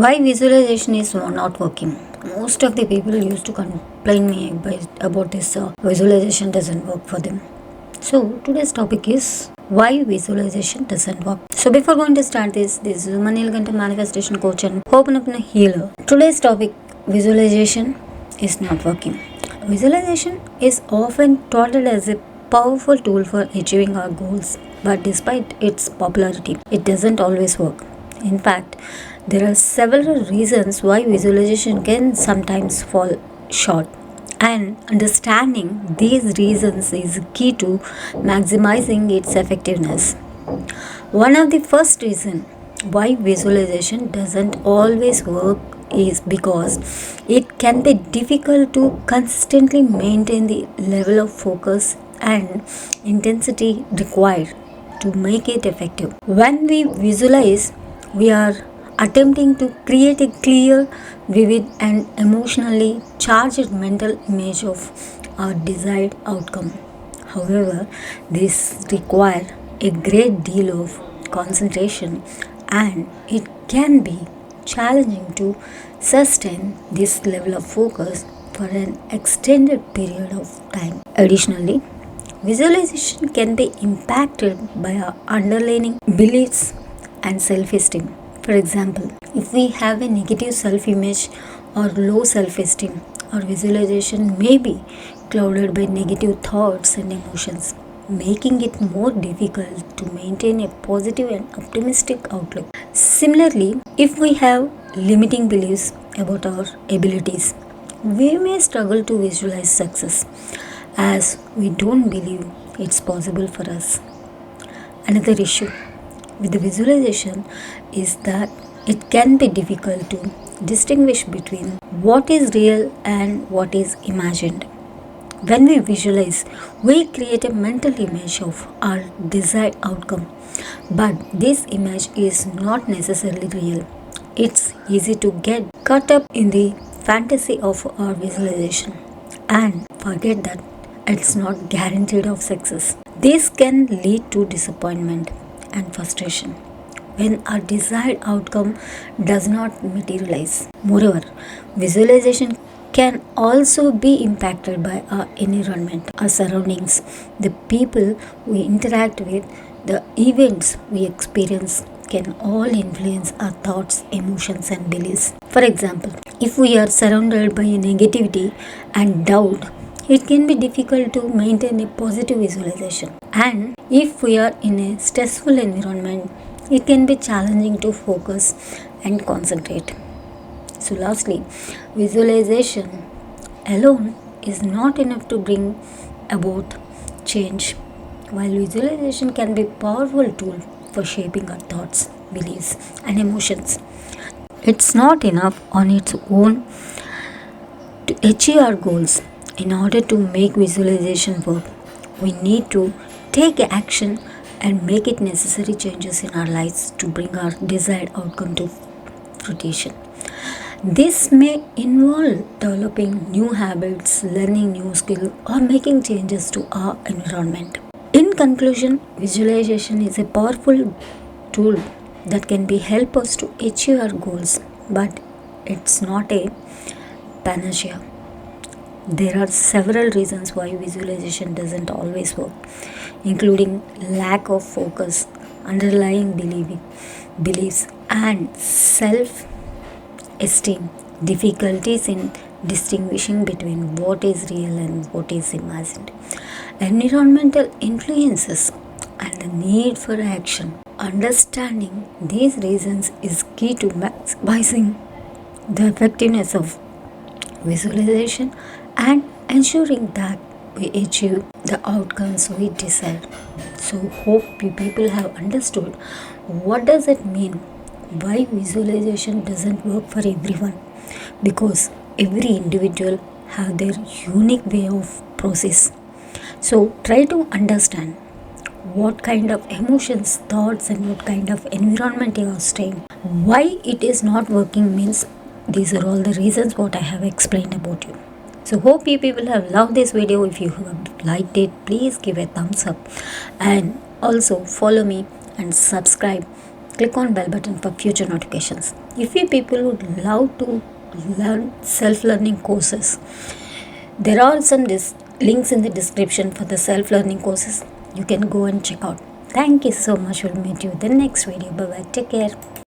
Why visualization is not working? Most of the people used to complain me about this visualization doesn't work for them. So today's topic is why visualization doesn't work. So before going to start this is Manil Ganta, manifestation coach and hope and healer. Today's topic, visualization is not working. Visualization is often touted as a powerful tool for achieving our goals, but despite its popularity, it doesn't always work. In fact, there are several reasons why visualization can sometimes fall short, and understanding these reasons is key to maximizing its effectiveness. One of the first reasons why visualization doesn't always work is because it can be difficult to consistently maintain the level of focus and intensity required to make it effective. When we visualize, we are attempting to create a clear, vivid, and emotionally charged mental image of our desired outcome. However, this requires a great deal of concentration and it can be challenging to sustain this level of focus for an extended period of time. Additionally, visualization can be impacted by our underlying beliefs and self esteem. For example, if we have a negative self image or low self esteem, our visualization may be clouded by negative thoughts and emotions, making it more difficult to maintain a positive and optimistic outlook. Similarly, if we have limiting beliefs about our abilities, we may struggle to visualize success as we don't believe it's possible for us. Another issue with the visualization is that it can be difficult to distinguish between what is real and what is imagined. When we visualize, we create a mental image of our desired outcome, but this image is not necessarily real. It's easy to get caught up in the fantasy of our visualization and forget that it's not guaranteed of success. This can lead to disappointment and frustration when our desired outcome does not materialize. Moreover, visualization can also be impacted by our environment, our surroundings, the people we interact with, the events we experience can all influence our thoughts, emotions, and beliefs. For example, if we are surrounded by negativity and doubt, it can be difficult to maintain a positive visualization. And if we are in a stressful environment, it can be challenging to focus and concentrate. So, lastly, visualization alone is not enough to bring about change. While visualization can be a powerful tool for shaping our thoughts, beliefs, and emotions, it's not enough on its own to achieve our goals. In order to make visualization work, we need to take action and make it necessary changes in our lives to bring our desired outcome to fruition. This may involve developing new habits, learning new skills, or making changes to our environment. In conclusion, visualization is a powerful tool that can be help us to achieve our goals, but it's not a panacea. There are several reasons why visualization doesn't always work, including lack of focus, underlying beliefs, and self esteem, difficulties in distinguishing between what is real and what is imagined, environmental influences, and the need for action. Understanding these reasons is key to maximizing the effectiveness of visualization and ensuring that we achieve the outcomes we desire. So hope you people have understood what does it mean, why visualization doesn't work for everyone, because every individual have their unique way of process. So try to understand what kind of emotions, thoughts, and what kind of environment you are staying. Why it is not working means these are all the reasons what I have explained about you. So hope you people have loved this video. If you have liked it, please give a thumbs up and also follow me and subscribe. Click on bell button for future notifications. If you people would love to learn self-learning courses, there are some links in the description for the self-learning courses. You can go and check out. Thank you so much. We'll meet you in the next video. Bye bye. Take care.